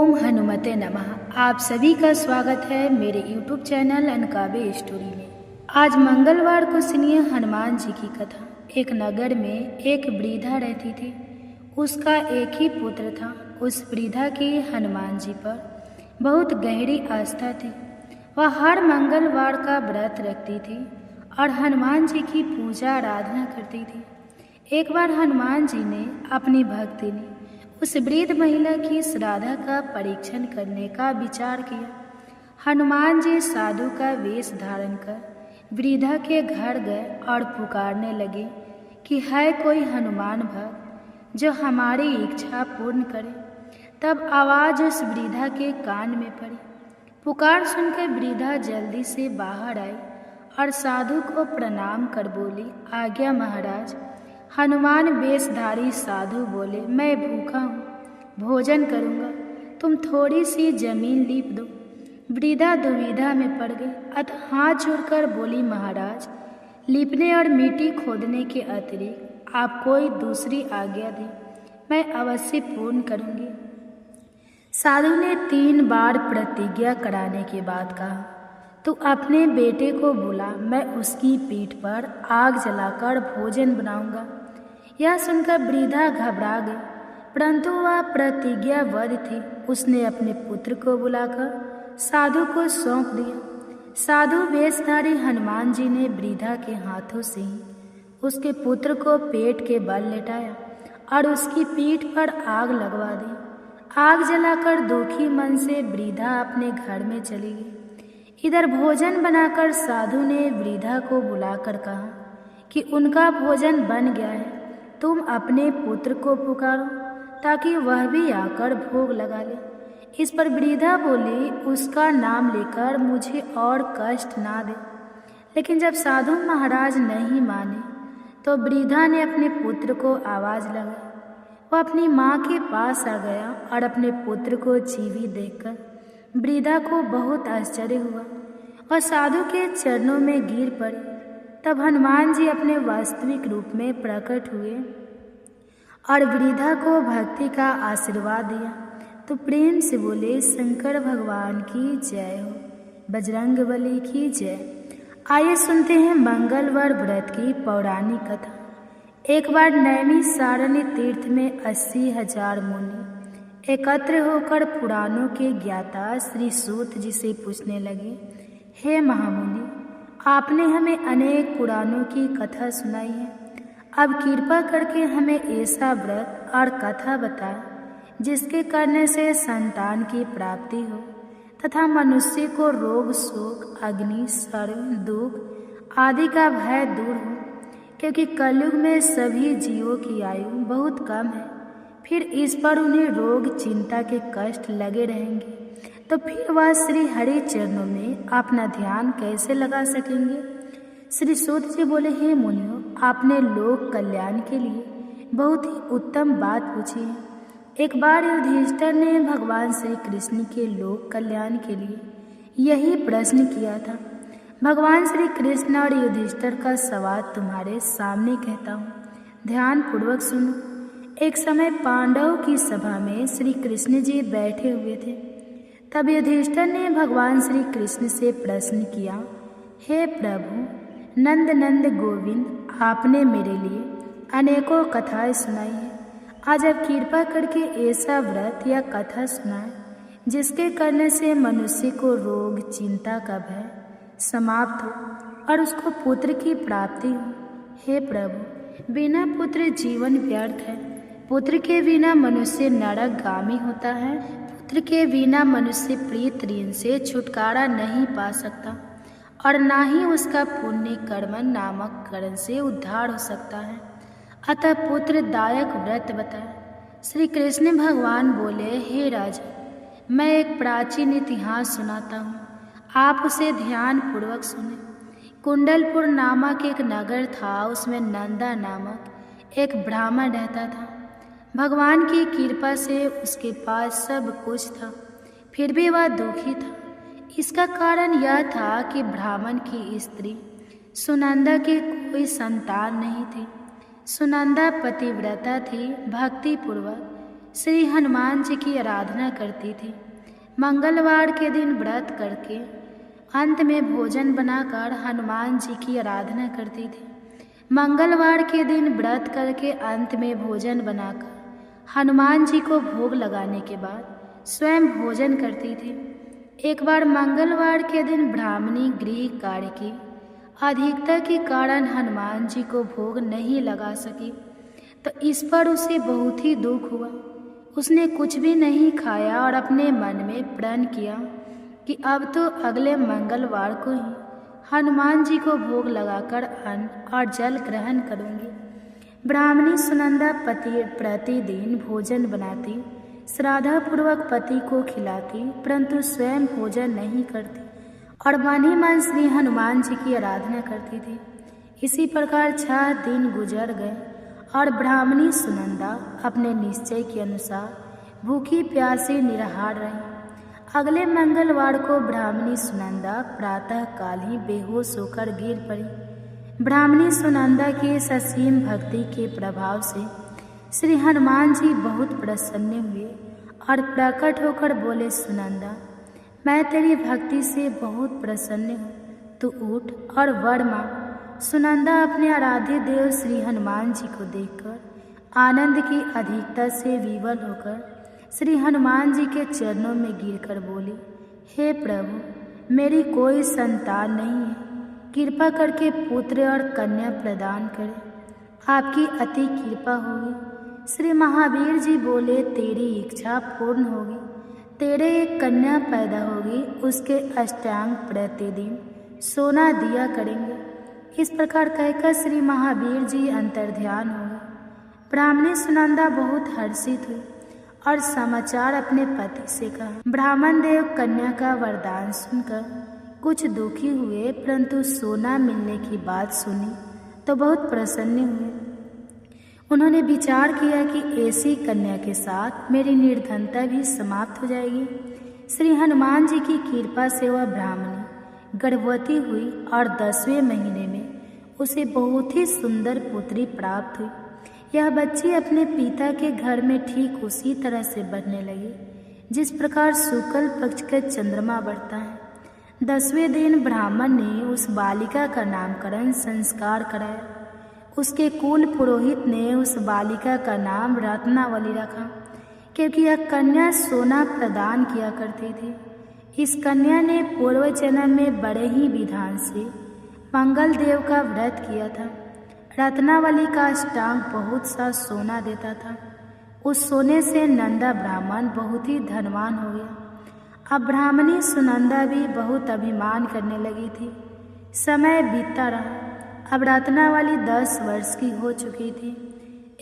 ओम हनुमते नमः। आप सभी का स्वागत है मेरे YouTube चैनल अनकाबे स्टोरी में। आज मंगलवार को सुनिए हनुमान जी की कथा। एक नगर में एक वृद्धा रहती थी। उसका एक ही पुत्र था। उस वृद्धा की हनुमान जी पर बहुत गहरी आस्था थी। वह हर मंगलवार का व्रत रखती थी और हनुमान जी की पूजा आराधना करती थी। एक बार हनुमान जी ने अपनी भक्ति ने उस वृद्ध महिला की श्राद्ध का परीक्षण करने का विचार किया। हनुमान जी साधु का वेश धारण कर वृद्धा के घर गए और पुकारने लगे कि है कोई हनुमान भक्त जो हमारी इच्छा पूर्ण करे। तब आवाज़ उस वृद्धा के कान में पड़ी। पुकार सुनकर वृद्धा जल्दी से बाहर आई और साधु को प्रणाम कर बोली, आज्ञा महाराज। हनुमान वेशधारी साधु बोले, मैं भूखा हूँ, भोजन करूँगा, तुम थोड़ी सी जमीन लीप दो। वृद्धा दुविधा में पड़ गई, अतः हाथ जोड़कर बोली, महाराज, लीपने और मिट्टी खोदने के अतिरिक्त आप कोई दूसरी आज्ञा दें, मैं अवश्य पूर्ण करूँगी। साधु ने 3 बार प्रतिज्ञा कराने के बाद कहा, तू अपने बेटे को बुला, मैं उसकी पीठ पर आग जलाकर भोजन बनाऊंगा। यह सुनकर वृद्धा घबरा गई, परंतु वह प्रतिज्ञाबद्ध थी। उसने अपने पुत्र को बुलाकर साधु को सौंप दिया। साधु वेशधारी हनुमान जी ने वृद्धा के हाथों से ही उसके पुत्र को पेट के बल लेटाया और उसकी पीठ पर आग लगवा दी। आग जलाकर दुखी मन से वृद्धा अपने घर में चली गई। इधर भोजन बनाकर साधु ने वृद्धा को बुलाकर कहा कि उनका भोजन बन गया है, तुम अपने पुत्र को पुकारो ताकि वह भी आकर भोग लगा ले। इस पर वृद्धा बोली, उसका नाम लेकर मुझे और कष्ट ना दे। लेकिन जब साधु महाराज नहीं माने तो वृद्धा ने अपने पुत्र को आवाज़ लगाई। वह अपनी माँ के पास आ गया और अपने पुत्र को जीवित देखकर वृद्धा को बहुत आश्चर्य हुआ और साधु के चरणों में गिर पड़ी। तब हनुमान जी अपने वास्तविक रूप में प्रकट हुए और वृद्धा को भक्ति का आशीर्वाद दिया। तो प्रेम से बोले, शंकर भगवान की जय हो, बजरंगबली की जय। आइए सुनते हैं मंगलवार व्रत की पौराणिक कथा। एक बार नैमिषारण्य तीर्थ में 80,000 मुनि एकत्र होकर पुराणों के ज्ञाता श्री सूत जी से पूछने लगे, हे महामुनि, आपने हमें अनेक पुराणों की कथा सुनाई है, अब कृपा करके हमें ऐसा व्रत और कथा बताएं जिसके करने से संतान की प्राप्ति हो तथा मनुष्य को रोग, शोक, अग्नि, सर्व, दुख आदि का भय दूर हो, क्योंकि कलयुग में सभी जीवों की आयु बहुत कम है। फिर इस पर उन्हें रोग, चिंता के कष्ट लगे रहेंगे, तो फिर वह श्री हरि चरणों में अपना ध्यान कैसे लगा सकेंगे। श्री सूत जी बोले, हे मुनियों, आपने लोक कल्याण के लिए बहुत ही उत्तम बात पूछी है। एक बार युधिष्ठिर ने भगवान श्री कृष्ण के लोक कल्याण के लिए यही प्रश्न किया था। भगवान श्री कृष्ण और युधिष्ठिर का सवाल तुम्हारे सामने कहता हूँ, ध्यान पूर्वक सुनो। एक समय पांडवों की सभा में श्री कृष्ण जी बैठे हुए थे। तब युधिष्ठिर ने भगवान श्री कृष्ण से प्रश्न किया, हे प्रभु नंद नंद गोविंद, आपने मेरे लिए अनेकों कथाएं सुनाई हैं। आज आप कृपा करके ऐसा व्रत या कथा सुनाएं जिसके करने से मनुष्य को रोग, चिंता का भय समाप्त हो और उसको पुत्र की प्राप्ति हो। हे प्रभु, बिना पुत्र जीवन व्यर्थ है। पुत्र के बिना मनुष्य नरकगामी होता है। पुत्र के बिना मनुष्य प्रीत ऋण से छुटकारा नहीं पा सकता और ना ही उसका पुण्य कर्मन नामक करण से उद्धार हो सकता है। अतः पुत्र दायक व्रत बताए। श्री कृष्ण भगवान बोले, हे राजा, मैं एक प्राचीन इतिहास सुनाता हूँ, आप उसे ध्यान पूर्वक सुने। कुंडलपुर नामक एक नगर था, उसमें नंदा नामक एक ब्राह्मण रहता था। भगवान की कृपा से उसके पास सब कुछ था, फिर भी वह दुखी था। इसका कारण यह था कि ब्राह्मण की स्त्री सुनंदा की कोई संतान नहीं थी। सुनंदा पतिव्रता थी, भक्ति पूर्वक श्री हनुमान जी की आराधना करती थी। मंगलवार के दिन व्रत करके अंत में भोजन बनाकर हनुमान जी की आराधना करती थी। मंगलवार के दिन व्रत करके अंत में भोजन बनाकर हनुमान जी को भोग लगाने के बाद स्वयं भोजन करती थी। एक बार मंगलवार के दिन ब्राह्मणी गृह कार्य की अधिकता के कारण हनुमान जी को भोग नहीं लगा सकी, तो इस पर उसे बहुत ही दुख हुआ। उसने कुछ भी नहीं खाया और अपने मन में प्रण किया कि अब तो अगले मंगलवार को ही हनुमान जी को भोग लगाकर अन्न और जल ग्रहण करूंगी। ब्राह्मणी सुनंदा प्रतिदिन भोजन बनाती, श्रद्धापूर्वक पति को खिलाती, परंतु स्वयं भोजन नहीं करती और मन ही मन श्री हनुमान जी की आराधना करती थी। इसी प्रकार 6 दिन गुजर गए और ब्राह्मणी सुनंदा अपने निश्चय के अनुसार भूखी प्यासी निराहार रही। अगले मंगलवार को ब्राह्मणी सुनंदा प्रातः काल ही बेहोश होकर गिर पड़ी। ब्राह्मणी सुनंदा की इस असीम भक्ति के प्रभाव से श्री हनुमान जी बहुत प्रसन्न हुए और प्रकट होकर बोले, सुनंदा, मैं तेरी भक्ति से बहुत प्रसन्न हूँ, तू उठ और वर मांग। सुनंदा अपने आराध्य देव श्री हनुमान जी को देखकर आनंद की अधिकता से विवल होकर श्री हनुमान जी के चरणों में गिरकर बोली, हे प्रभु, मेरी कोई संतान नहीं है, कृपा करके पुत्र और कन्या प्रदान करें, आपकी अति कृपा होगी। श्री महावीर जी बोले, तेरी इच्छा पूर्ण होगी, तेरे एक कन्या पैदा होगी, उसके अष्टांग प्रतिदिन सोना दिया करेंगे। इस प्रकार कहकर श्री महावीर जी अंतर्ध्यान हो गए। ब्राह्मणी सुनंदा बहुत हर्षित हुई और समाचार अपने पति से कहा। ब्राह्मण देव कन्या का वरदान सुनकर कुछ दुखी हुए, परंतु सोना मिलने की बात सुनी तो बहुत प्रसन्न हुए। उन्होंने विचार किया कि ऐसी कन्या के साथ मेरी निर्धनता भी समाप्त हो जाएगी। श्री हनुमान जी की कृपा से वह ब्राह्मणी गर्भवती हुई और 10वें महीने में उसे बहुत ही सुंदर पुत्री प्राप्त हुई। यह बच्ची अपने पिता के घर में ठीक उसी तरह से बढ़ने लगी जिस प्रकार शुक्ल पक्ष का चंद्रमा बढ़ता है। 10वें दिन ब्राह्मण ने उस बालिका का नामकरण संस्कार कराया। उसके कुल पुरोहित ने उस बालिका का नाम रत्नावली रखा, क्योंकि यह कन्या सोना प्रदान किया करती थी। इस कन्या ने पूर्व जन्म में बड़े ही विधान से मंगल देव का व्रत किया था। रत्नावली का अष्टांग बहुत सा सोना देता था। उस सोने से नंदा ब्राह्मण बहुत ही धनवान हो गया। अब ब्राह्मणी सुनंदा भी बहुत अभिमान करने लगी थी। समय बीतता रहा। अब रत्नावली 10 वर्ष की हो चुकी थी।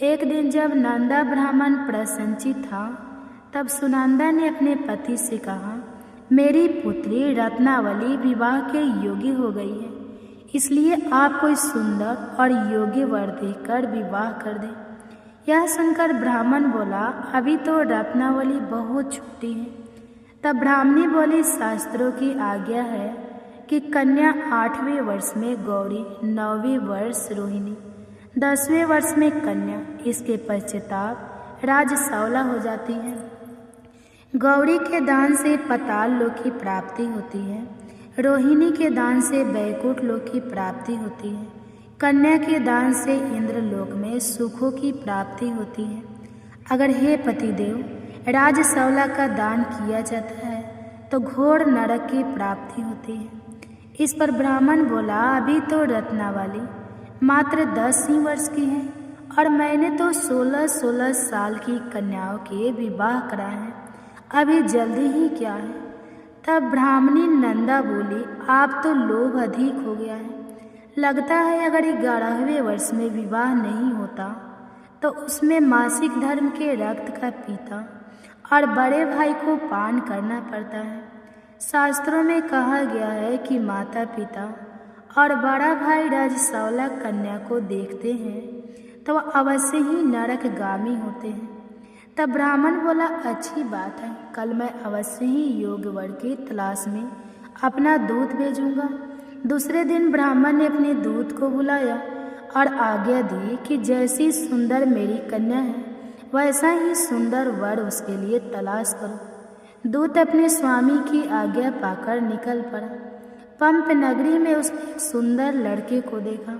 एक दिन जब नंदा ब्राह्मण प्रसन्नचित था, तब सुनंदा ने अपने पति से कहा, मेरी पुत्री रत्नावली विवाह के योग्य हो गई है, इसलिए आप कोई सुंदर और योग्य वर देकर विवाह कर दें। यह सुनकर ब्राह्मण बोला, अभी तो रत्नावली बहुत छोटी है। तब ब्राह्मणी बोली, शास्त्रों की आज्ञा है कि कन्या 8वें वर्ष में गौरी, 9वें वर्ष रोहिणी, 10वें वर्ष में कन्या, इसके पश्चाताप राजसौला हो जाती है। गौरी के दान से पाताल लोक की प्राप्ति होती है, रोहिणी के दान से वैकुंठ लोक की प्राप्ति होती है, कन्या के दान से इंद्र लोक में सुखों की प्राप्ति होती है। अगर हे पतिदेव राजसौला का दान किया जाता है तो घोर नरक की प्राप्ति होती है। इस पर ब्राह्मण बोला, अभी तो रत्नावली मात्र 10 ही वर्ष की है और मैंने तो 16-16 साल की कन्याओं के विवाह कराए हैं, अभी जल्दी ही क्या है। तब ब्राह्मणी नंदा बोली, आप तो लोभ अधिक हो गया है। लगता है अगर 11वें वर्ष में विवाह नहीं होता तो उसमें मासिक धर्म के रक्त का पीता और बड़े भाई को पान करना पड़ता है। शास्त्रों में कहा गया है कि माता पिता और बड़ा भाई राजसौला कन्या को देखते हैं तो वह अवश्य ही नरकगामी होते हैं। तब ब्राह्मण बोला, अच्छी बात है, कल मैं अवश्य ही योग्य वर की तलाश में अपना दूत भेजूंगा। दूसरे दिन ब्राह्मण ने अपने दूत को बुलाया और आज्ञा दी कि जैसी सुंदर मेरी कन्या है वैसा ही सुंदर वर उसके लिए तलाश करो। दूत अपने स्वामी की आज्ञा पाकर निकल पड़ा। पंप नगरी में उसने एक सुंदर लड़के को देखा।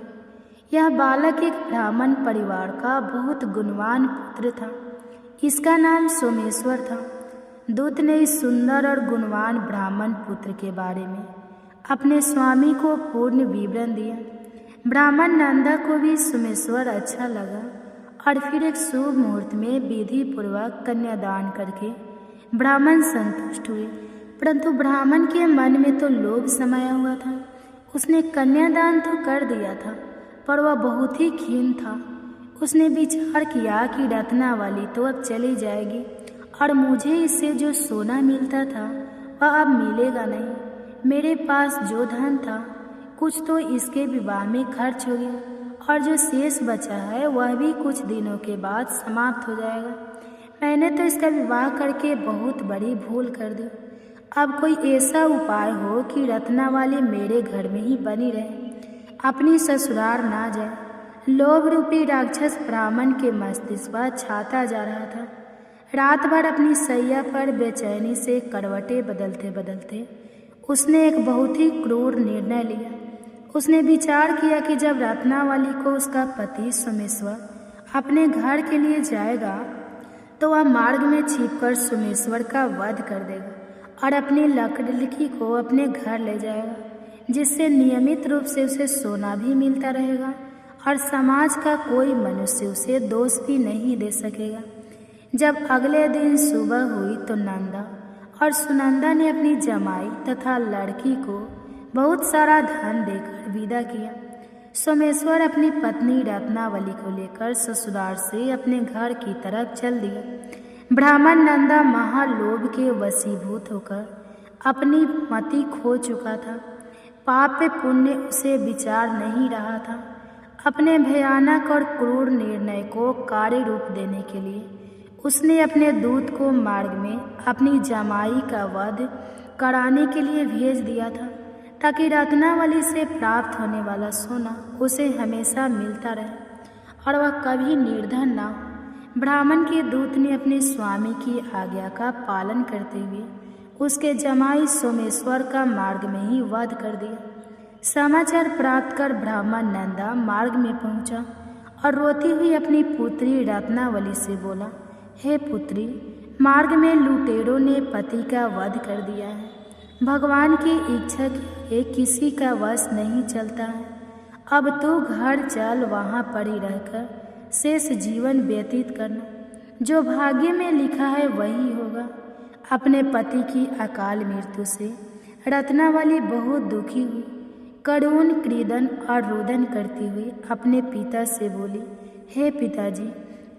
यह बालक एक ब्राह्मण परिवार का बहुत गुणवान पुत्र था। इसका नाम सोमेश्वर था। दूत ने इस सुंदर और गुणवान ब्राह्मण पुत्र के बारे में अपने स्वामी को पूर्ण विवरण दिया। ब्राह्मण नंदा को भी सोमेश्वर अच्छा लगा और फिर एक शुभ मुहूर्त में विधि पूर्वक कन्यादान करके ब्राह्मण संतुष्ट हुए। परंतु ब्राह्मण के मन में तो लोभ समाया हुआ था। उसने कन्यादान तो कर दिया था, पर वह बहुत ही खीन था। उसने विचार किया कि रत्नावली तो अब चली जाएगी और मुझे इससे जो सोना मिलता था वह अब मिलेगा नहीं। मेरे पास जो धन था कुछ तो इसके विवाह में खर्च हो गया और जो शेष बचा है वह भी कुछ दिनों के बाद समाप्त हो जाएगा। मैंने तो इसका विवाह करके बहुत बड़ी भूल कर दी। अब कोई ऐसा उपाय हो कि रत्नावली मेरे घर में ही बनी रहे, अपनी ससुराल ना जाए। लोभ रूपी राक्षस ब्राह्मण के मस्तिष्क पर छाता जा रहा था। रात भर अपनी सैया पर बेचैनी से करवटें बदलते बदलते उसने एक बहुत ही क्रूर निर्णय लिया। उसने विचार किया कि जब रत्नावली को उसका पति सोमेश्वर अपने घर के लिए जाएगा तो वह मार्ग में छिपकर सोमेश्वर का वध कर देगा और अपनी लड़की को अपने घर ले जाएगा, जिससे नियमित रूप से उसे सोना भी मिलता रहेगा और समाज का कोई मनुष्य उसे दोष भी नहीं दे सकेगा। जब अगले दिन सुबह हुई तो नंदा और सुनंदा ने अपनी जमाई तथा लड़की को बहुत सारा धन देकर विदा किया। सोमेश्वर अपनी पत्नी रत्नावली को लेकर ससुराल से अपने घर की तरफ चल दिया। ब्राह्मण नंदा महालोभ के वशीभूत होकर अपनी मति खो चुका था। पाप पुण्य उसे विचार नहीं रहा था। अपने भयानक और क्रूर निर्णय को कार्य रूप देने के लिए उसने अपने दूत को मार्ग में अपनी जमाई का वध कराने के लिए भेज दिया था, ताकि रत्नावली से प्राप्त होने वाला सोना उसे हमेशा मिलता रहे और वह कभी निर्धन ना हो। ब्राह्मण के दूत ने अपने स्वामी की आज्ञा का पालन करते हुए उसके जमाई सोमेश्वर का मार्ग में ही वध कर दिया। समाचार प्राप्त कर ब्राह्मण नंदा मार्ग में पहुंचा और रोती हुई अपनी पुत्री रत्नावली से बोला, हे पुत्री, मार्ग में लुटेरों ने पति का वध कर दिया है। भगवान की इच्छा के किसी का वश नहीं चलता है। अब तो घर चल, वहाँ पड़ी रहकर शेष जीवन व्यतीत करना। जो भाग्य में लिखा है वही होगा। अपने पति की अकाल मृत्यु से रत्नावली बहुत दुखी हुई। करुण क्रीदन और रुदन करती हुई अपने पिता से बोली, हे पिताजी,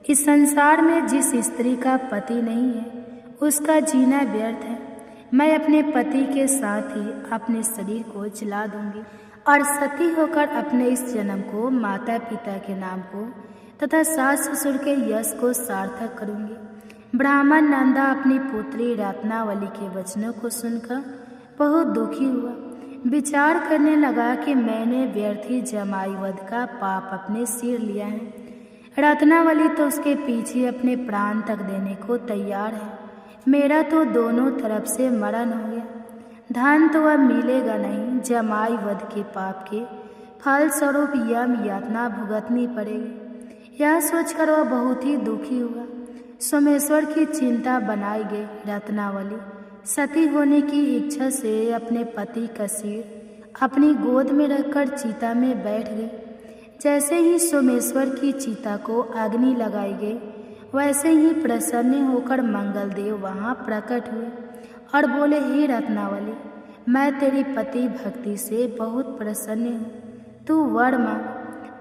इस संसार में जिस स्त्री का पति नहीं है उसका जीना व्यर्थ है। मैं अपने पति के साथ ही अपने शरीर को जला दूंगी और सती होकर अपने इस जन्म को माता पिता के नाम को तथा सास ससुर के यश को सार्थक करूंगी। ब्राह्मण नंदा अपनी पुत्री रत्नावली के वचनों को सुनकर बहुत दुखी हुआ। विचार करने लगा कि मैंने व्यर्थ ही जमाई वध का पाप अपने सिर लिया है। रत्नावली तो उसके पीछे अपने प्राण तक देने को तैयार है। मेरा तो दोनों तरफ से मरण हो गया। धन तो अब मिलेगा नहीं। जमाई वध के पाप के फल स्वरूप यम यातना भुगतनी पड़ेगी। यह सोचकर वह बहुत ही दुखी हुआ। सोमेश्वर की चिंता बनाई गई। रत्नावली सती होने की इच्छा से अपने पति का सिर अपनी गोद में रखकर चिता में बैठ गई। जैसे ही सोमेश्वर की चिता को अग्नि लगाई गई, वैसे ही प्रसन्न होकर मंगलदेव वहाँ प्रकट हुए और बोले, हे रत्नावली, मैं तेरी पति भक्ति से बहुत प्रसन्न हूँ, तू वर मांग।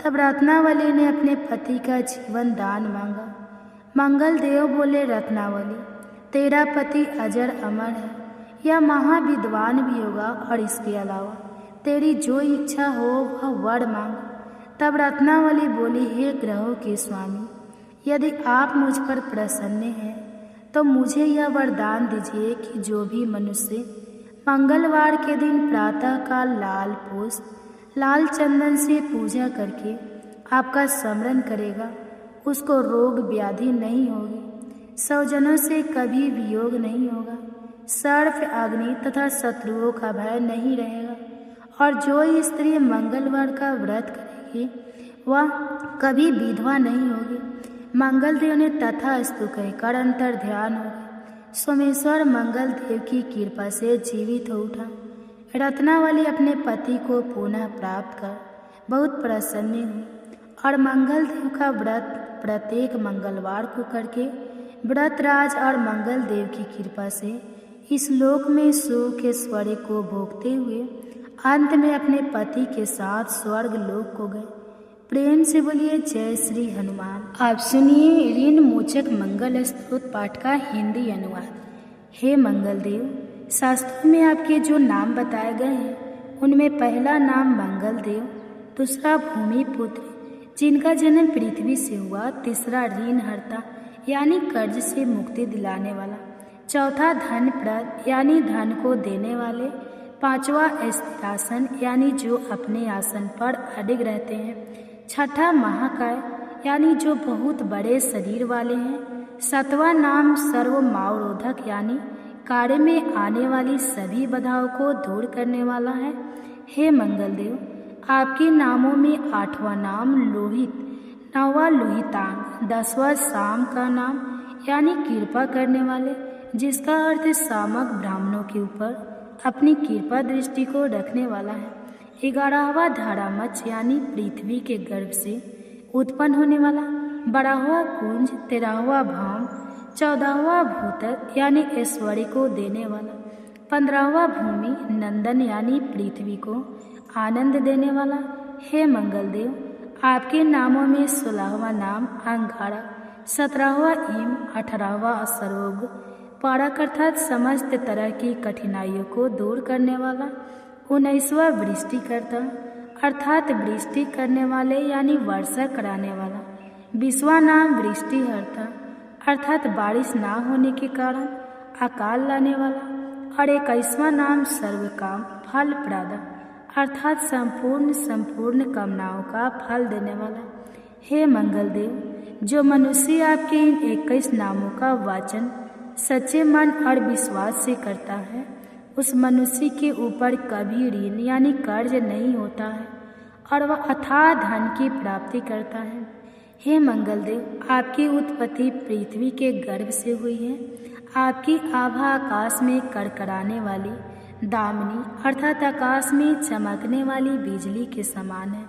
तब रत्नावली ने अपने पति का जीवन दान मांगा। मंगलदेव बोले, रत्नावली, तेरा पति अजर अमर है, यह महाविद्वान भी होगा और इसके अलावा तेरी जो इच्छा हो वह वर मांग। तब रत्नावली बोली, हे ग्रहों के स्वामी, यदि आप मुझ पर प्रसन्न हैं तो मुझे यह वरदान दीजिए कि जो भी मनुष्य मंगलवार के दिन प्रातःकाल लाल पुष्प लाल चंदन से पूजा करके आपका स्मरण करेगा, उसको रोग व्याधि नहीं होगी, स्वजनों से कभी वियोग नहीं होगा, सर्प अग्नि तथा शत्रुओं का भय नहीं रहेगा। और जो स्त्री मंगलवार का व्रत करेगी वह कभी विधवा नहीं होगी। मंगलदेव ने तथास्तु कहकर अंतर ध्यान हो गया। सोमेश्वर मंगलदेव की कृपा से जीवित हो उठा। रत्नावली अपने पति को पुनः प्राप्त कर बहुत प्रसन्न हुई और मंगलदेव का व्रत प्रत्येक मंगलवार को करके व्रतराज और मंगलदेव की कृपा से इस लोक में सुख ऐश्वर्य को भोगते हुए अंत में अपने पति के साथ स्वर्ग लोक को गए। प्रेम से बोलिए जय श्री हनुमान। आप सुनिए ऋण मोचक मंगल स्तोत्र पाठ का हिंदी अनुवाद। हे मंगलदेव, शास्त्रों में आपके जो नाम बताए गए हैं उनमें पहला नाम मंगलदेव, दूसरा भूमिपुत्र जिनका जन्म पृथ्वी से हुआ, तीसरा ऋणहर्ता यानी कर्ज से मुक्ति दिलाने वाला, चौथा धनप्रद यानी धन को देने वाले, पांचवा स्थिरासन यानी जो अपने आसन पर अडिग रहते हैं, छठा महाकाय यानी जो बहुत बड़े शरीर वाले हैं, सातवां नाम सर्वमावरोधक यानी कार्य में आने वाली सभी बाधाओं को दूर करने वाला है। हे मंगलदेव, आपके नामों में आठवां नाम लोहित, नौवां लोहितांग, 10वां शाम का नाम यानी कृपा करने वाले, जिसका अर्थ सामक ब्राह्मणों के ऊपर अपनी कृपा दृष्टि को रखने वाला है। 11वां धारामच यानी पृथ्वी के गर्भ से उत्पन्न होने वाला, 12वां कुंज, 13वां भाम, 14वां भूतक यानी ऐश्वर्य को देने वाला, 15वां भूमि नंदन यानी पृथ्वी को आनंद देने वाला। हे मंगलदेव, आपके नामों में 16वां नाम अंगारा, 17वां इम, 18वां असरोग, पारक अर्थात समस्त तरह की कठिनाइयों को दूर करने वाला, 19वां वृष्टिकर्ता अर्थात वृष्टि करने वाले यानी वर्षा कराने वाला, 20वां नाम वृष्टिहर्ता अर्थात बारिश ना होने के कारण अकाल लाने वाला, और 21वां नाम सर्वकाम फल प्रदा अर्थात संपूर्ण कामनाओं का फल देने वाला। हे मंगलदेव, जो मनुष्य आपके इन 21 नामों का वाचन सच्चे मन और विश्वास से करता है उस मनुष्य के ऊपर कभी ऋण यानी कर्ज नहीं होता है और वह अथाह धन की प्राप्ति करता है। हे मंगलदेव, आपकी उत्पत्ति पृथ्वी के गर्भ से हुई है। आपकी आभा आकाश में करकराने वाली दामिनी अर्थात आकाश में चमकने वाली बिजली के समान है।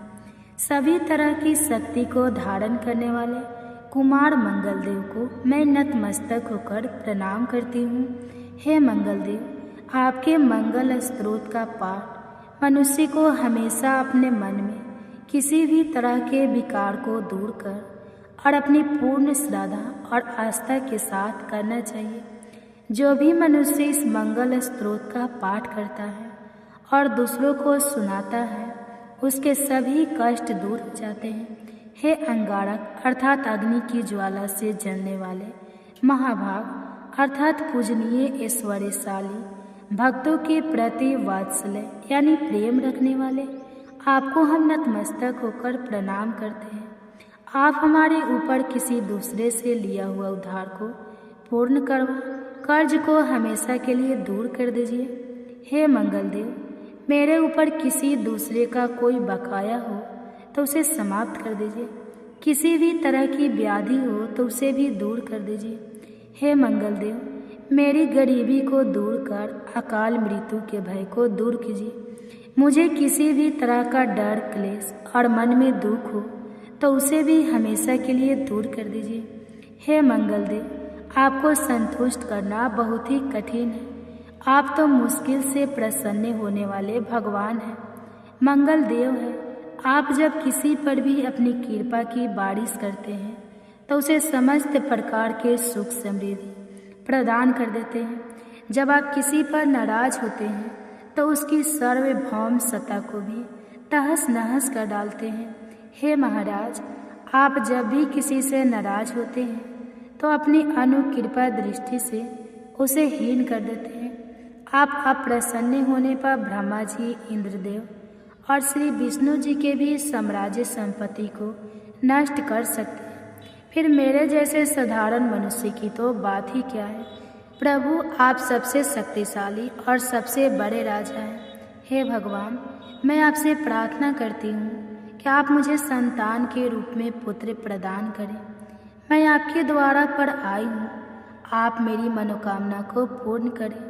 सभी तरह की शक्ति को धारण करने वाले कुमार मंगलदेव को मैं नतमस्तक होकर प्रणाम करती हूँ। हे मंगलदेव, आपके मंगल स्तोत्र का पाठ मनुष्य को हमेशा अपने मन में किसी भी तरह के विकार को दूर कर और अपनी पूर्ण श्रद्धा और आस्था के साथ करना चाहिए। जो भी मनुष्य इस मंगल स्तोत्र का पाठ करता है और दूसरों को सुनाता है उसके सभी कष्ट दूर हो जाते हैं। हे अंगारक अर्थात अग्नि की ज्वाला से जलने वाले, महाभाग अर्थात पूजनीय ऐश्वर्यशाली, भक्तों के प्रति वात्सल्य यानी प्रेम रखने वाले, आपको हम नतमस्तक होकर प्रणाम करते हैं। आप हमारे ऊपर किसी दूसरे से लिया हुआ उधार को पूर्ण करवा कर्ज को हमेशा के लिए दूर कर दीजिए। हे मंगलदेव, मेरे ऊपर किसी दूसरे का कोई बकाया हो तो उसे समाप्त कर दीजिए। किसी भी तरह की व्याधि हो तो उसे भी दूर कर दीजिए। हे मंगलदेव, मेरी गरीबी को दूर कर अकाल मृत्यु के भय को दूर कीजिए। मुझे किसी भी तरह का डर, क्लेश और मन में दुख हो तो उसे भी हमेशा के लिए दूर कर दीजिए। हे मंगलदेव, आपको संतुष्ट करना बहुत ही कठिन है। आप तो मुश्किल से प्रसन्न होने वाले भगवान हैं, मंगलदेव है। आप जब किसी पर भी अपनी कृपा की बारिश करते हैं तो उसे समस्त प्रकार के सुख समृद्धि प्रदान कर देते हैं। जब आप किसी पर नाराज होते हैं तो उसकी सार्वभौम सत्ता को भी तहस नहस कर डालते हैं। हे महाराज, आप जब भी किसी से नाराज होते हैं तो अपनी अनुकृपा दृष्टि से उसे हीन कर देते हैं। आप अप्रसन्न होने पर ब्रह्मा जी, इंद्रदेव और श्री विष्णु जी के भी साम्राज्य संपत्ति को नष्ट कर सकते हैं। फिर मेरे जैसे साधारण मनुष्य की तो बात ही क्या है। प्रभु, आप सबसे शक्तिशाली और सबसे बड़े राजा हैं। हे भगवान, मैं आपसे प्रार्थना करती हूँ कि आप मुझे संतान के रूप में पुत्र प्रदान करें। मैं आपके द्वारा पर आई हूँ, आप मेरी मनोकामना को पूर्ण करें।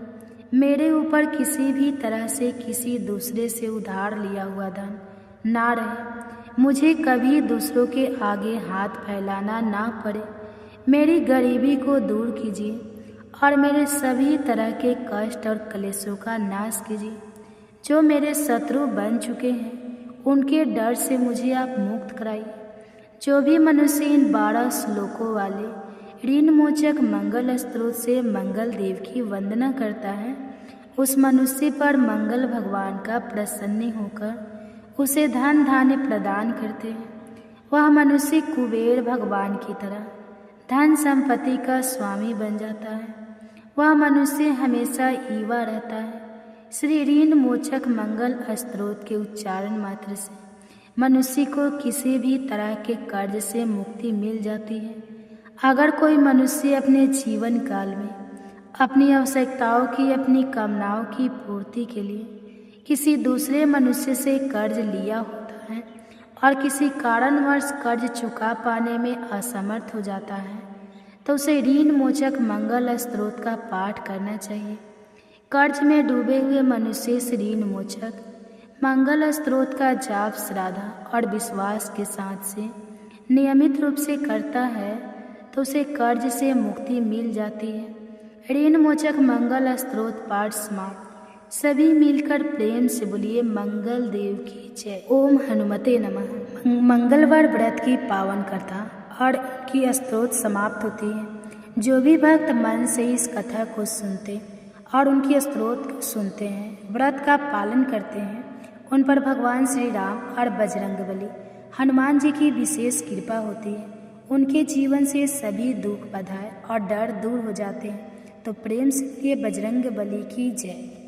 मेरे ऊपर किसी भी तरह से किसी दूसरे से उधार लिया हुआ धन ना रहे। मुझे कभी दूसरों के आगे हाथ फैलाना ना पड़े। मेरी गरीबी को दूर कीजिए और मेरे सभी तरह के कष्ट और क्लेशों का नाश कीजिए। जो मेरे शत्रु बन चुके हैं, उनके डर से मुझे आप मुक्त कराइए। जो भी मनुष्य इन 12 श्लोकों वाले ऋण मोचक मंगल स्त्रोत से मंगल देव की वंदना करता है, उस मनुष्य पर मंगल भगवान का प्रसन्न होकर उसे धन धान्य प्रदान करते हैं। वह मनुष्य कुबेर भगवान की तरह धन संपत्ति का स्वामी बन जाता है। वह मनुष्य हमेशा ईवा रहता है। श्री ऋण मोचक मंगल स्त्रोत के उच्चारण मात्र से मनुष्य को किसी भी तरह के कर्ज से मुक्ति मिल जाती है। अगर कोई मनुष्य अपने जीवन काल में अपनी आवश्यकताओं की, अपनी कामनाओं की पूर्ति के लिए किसी दूसरे मनुष्य से कर्ज लिया होता है और किसी कारणवश कर्ज चुका पाने में असमर्थ हो जाता है, तो उसे ऋण मोचक मंगल स्त्रोत का पाठ करना चाहिए। कर्ज में डूबे हुए मनुष्य इस ऋण मोचक मंगल स्त्रोत का जाप श्रद्धा और विश्वास के साथ से नियमित रूप से करता है तो उसे कर्ज से मुक्ति मिल जाती है। ऋण मोचक मंगल स्त्रोत पाठ समाप्त। सभी मिलकर प्रेम से बोलिए मंगल देव की जय। ओम हनुमते नमः। मंगलवार व्रत की पावन कथा और उनकी स्तोत्र समाप्त होती है। जो भी भक्त मन से इस कथा को सुनते और उनकी स्तोत्र सुनते हैं, व्रत का पालन करते हैं, उन पर भगवान श्री राम और बजरंगबली हनुमान जी की विशेष कृपा होती है। उनके जीवन से सभी दुख बाधाएं और डर दूर हो जाते हैं। तो प्रेम से बजरंगबली की जय।